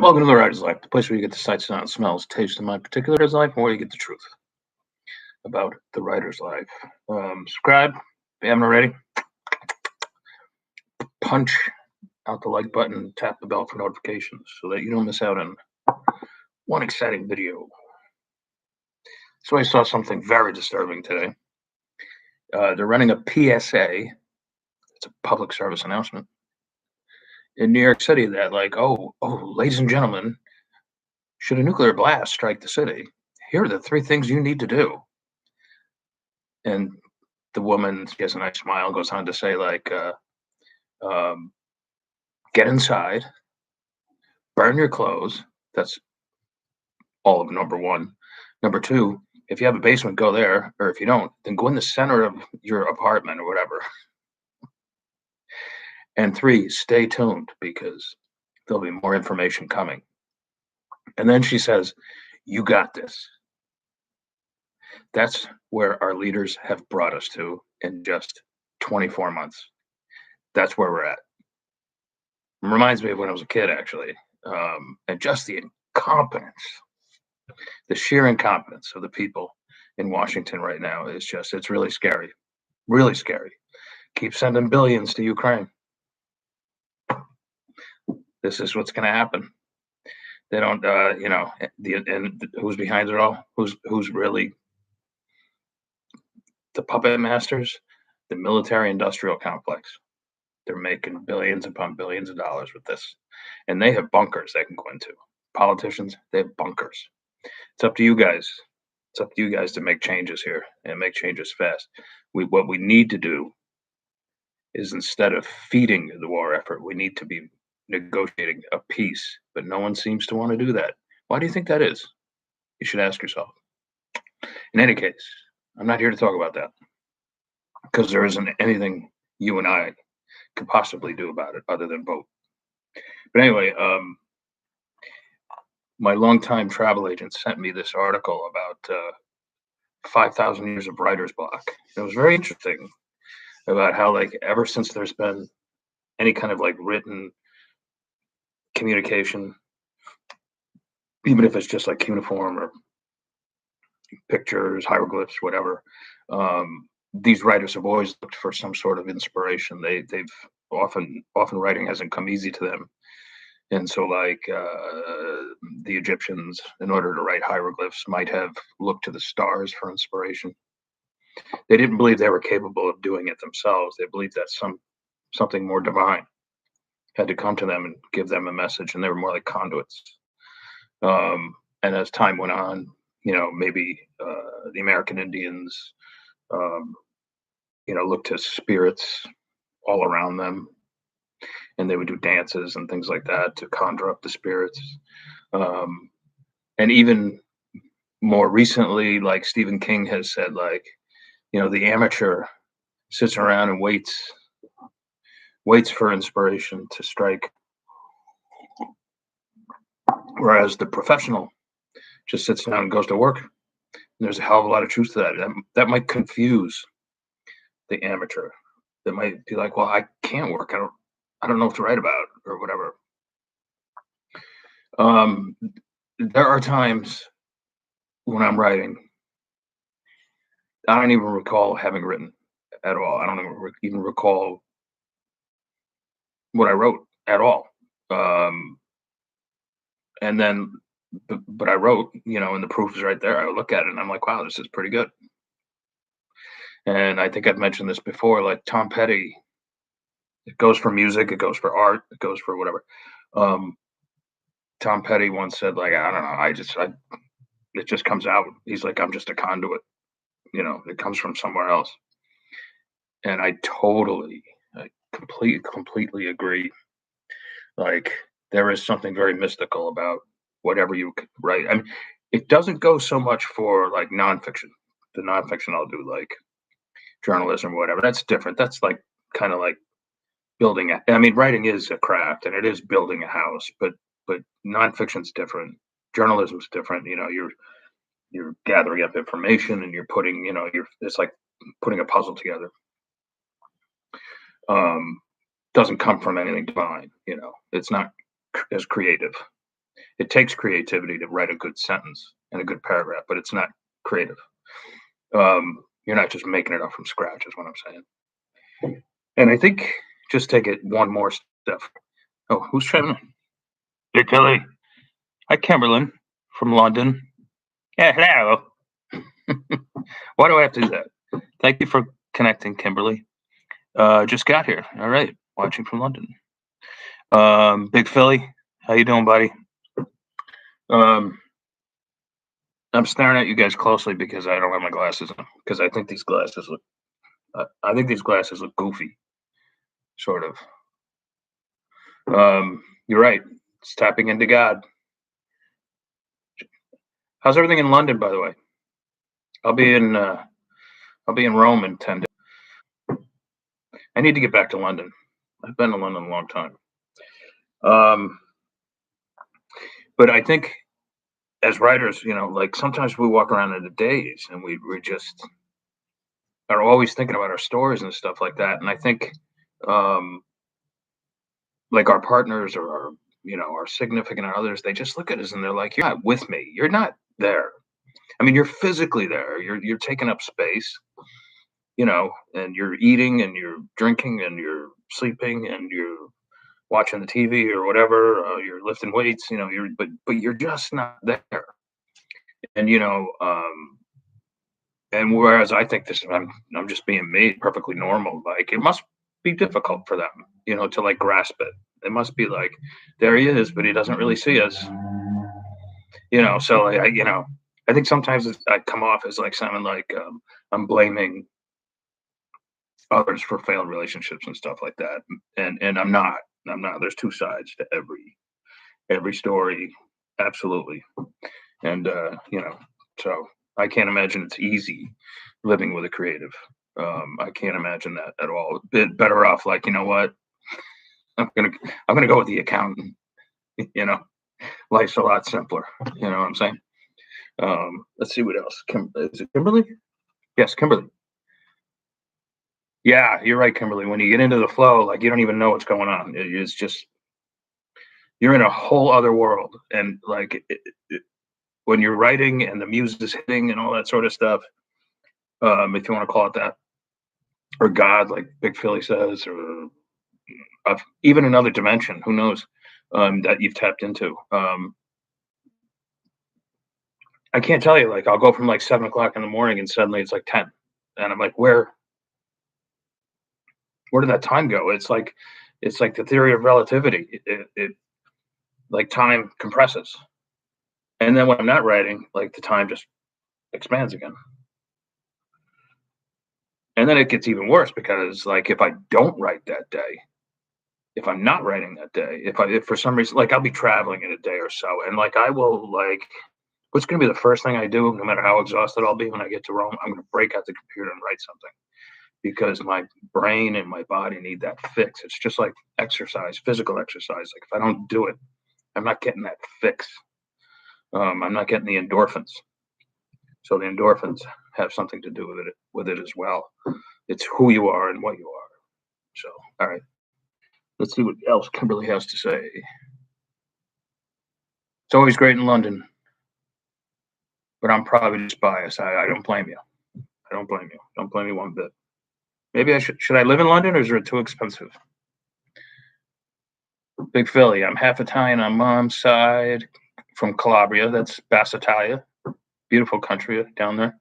Welcome to the Writer's Life, the place where you get the sights, sounds, smells, taste of my particular writer's life, and where you get the truth about the writer's life. Subscribe if you haven't already. Punch out the like button, tap the bell for notifications so that you don't miss out on one exciting video. So I saw something very disturbing today. They're running a PSA. It's a public service announcement in New York City that, like, oh, ladies and gentlemen, should a nuclear blast strike the city, here are the 3 things you need to do. And the woman, she has a nice smile, goes on to say, like, get inside, burn your clothes. That's all of number 1. Number 2, if you have a basement, go there. Or if you don't, then go in the center of your apartment or whatever. And 3, stay tuned because there'll be more information coming. And then she says, you got this. That's where our leaders have brought us to in just 24 months. That's where we're at. It reminds me of when I was a kid, actually. And just the incompetence, the sheer incompetence of the people in Washington right now is just, it's really scary. Really scary. Keep sending billions to Ukraine. This is what's going to happen. They don't, and who's behind it all? Who's really the puppet masters? The military-industrial complex. They're making billions upon billions of dollars with this, and they have bunkers they can go into. Politicians, they have bunkers. It's up to you guys. It's up to you guys to make changes here and make changes fast. What we need to do is, instead of feeding the war effort, we need to be negotiating a peace, but no one seems to want to do that. Why do you think that is? You should ask yourself. In any case, I'm not here to talk about that because there isn't anything you and I could possibly do about it other than vote. But anyway, my longtime travel agent sent me this article about 5,000 years of writer's block. It was very interesting about how, like, ever since there's been any kind of like written communication, even if it's just like cuneiform or pictures, hieroglyphs, whatever, these writers have always looked for some sort of inspiration. They've often writing hasn't come easy to them, and so like the Egyptians, in order to write hieroglyphs, might have looked to the stars for inspiration. They didn't believe they were capable of doing it themselves. They believed that something more divine had to come to them and give them a message, and they were more like conduits. And as time went on, maybe the American Indians, looked to spirits all around them, and they would do dances and things like that to conjure up the spirits. And even more recently, like Stephen King has said, like, the amateur sits around and waits for inspiration to strike, whereas the professional just sits down and goes to work. And there's a hell of a lot of truth to that. That might confuse the amateur. That might be like, well, I can't work. I don't know what to write about or whatever. There are times when I'm writing, I don't even recall having written at all. I don't even recall what I wrote at all. And then, but I wrote, and the proof is right there. I look at it and I'm like, wow, this is pretty good. And I think I've mentioned this before, like Tom Petty, it goes for music, it goes for art, it goes for whatever. Tom Petty once said, like, I don't know, it just comes out. He's like, I'm just a conduit, it comes from somewhere else. And I completely agree. Like, there is something very mystical about whatever you write. I mean, it doesn't go so much for like nonfiction. The nonfiction I'll do, like journalism or whatever, that's different. That's like kind of like building writing is a craft and it is building a house, but nonfiction's different. Journalism's different. You're gathering up information and you're putting, it's like putting a puzzle together. Doesn't come from anything divine, it's not as creative. It takes creativity to write a good sentence and a good paragraph, but it's not creative. You're not just making it up from scratch, is what I'm saying. And I think just take it one more step. Oh, who's trying to? Hey, Kelly. Hi, Kimberlyn from London. Yeah, hello. Why do I have to do that? Thank you for connecting, Kimberly. Just got here. All right, watching from London. Big Philly, how you doing, buddy? Um, I'm staring at you guys closely because I don't have my glasses on. Because I think these glasses look. I think these glasses look goofy, sort of. You're right. It's tapping into God. How's everything in London, by the way? I'll be in. I'll be in Rome in 10 days. I need to get back to London. I've been to London a long time. Um, but I think as writers, like sometimes we walk around in the days and we just are always thinking about our stories and stuff like that. And I think, um, like our partners or our significant others, they just look at us and they're like, "You're not with me. You're not there. I mean, you're physically there. You're taking up space, and you're eating and you're drinking and you're sleeping and you're watching the TV or whatever. You're lifting weights. But you're just not there. And and whereas I think I'm just being made perfectly normal. Like it must be difficult for them, to like grasp it. It must be like there he is, but he doesn't really see us. So I think sometimes I come off as like sounding like I'm blaming others for failed relationships and stuff like that, and I'm not. I'm not. There's two sides to every story, absolutely, and so I can't imagine it's easy living with a creative. I can't imagine that at all. Bit better off, like what? I'm gonna I'm gonna go with the accountant. You know, life's a lot simpler. You know what I'm saying? Let's see what else. Is it Kimberly? Yes, Kimberly. Yeah, you're right, Kimberly. When you get into the flow, like you don't even know what's going on. It's just you're in a whole other world, and like when you're writing and the muse is hitting and all that sort of stuff, if you want to call it that, or God, like Big Philly says, or even another dimension, who knows, that you've tapped into. I can't tell you. Like I'll go from like 7 o'clock in the morning and suddenly it's like 10, and I'm like, where did that time go? It's like the theory of relativity. It like time compresses, and then when I'm not writing, like the time just expands again. And then it gets even worse because like if I don't write that day, if I'm not writing that day, if for some reason like I'll be traveling in a day or so, and like I will like what's going to be the first thing I do, no matter how exhausted I'll be when I get to Rome, I'm going to break out the computer and write something because my brain and my body need that fix. It's just like exercise, physical exercise. Like if I don't do it, I'm not getting that fix. I'm not getting the endorphins. So the endorphins have something to do with it as well. It's who you are and what you are. So all right, let's see what else Kimberly has to say. It's always great in London, but I'm probably just biased. I don't blame you. I don't blame you. Don't blame me one bit. Maybe I should I live in London or is it too expensive? Big Philly. I'm half Italian on mom's side from Calabria. That's Bass Italia. Beautiful country down there.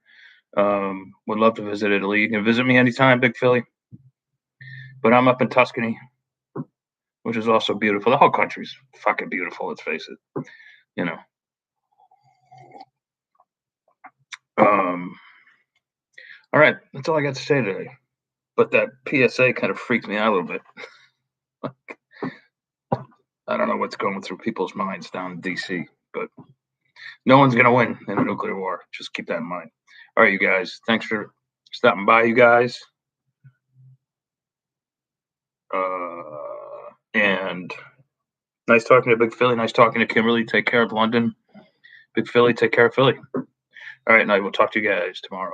Would love to visit Italy. You can visit me anytime, Big Philly. But I'm up in Tuscany, which is also beautiful. The whole country's fucking beautiful, let's face it. You know. Um, all right, that's all I got to say today. But that PSA kind of freaked me out a little bit. I don't know what's going through people's minds down in DC, but no one's going to win in a nuclear war. Just keep that in mind. All right, you guys. Thanks for stopping by, you guys. And nice talking to Big Philly. Nice talking to Kimberly. Take care of London. Big Philly, take care of Philly. All right, and I will talk to you guys tomorrow.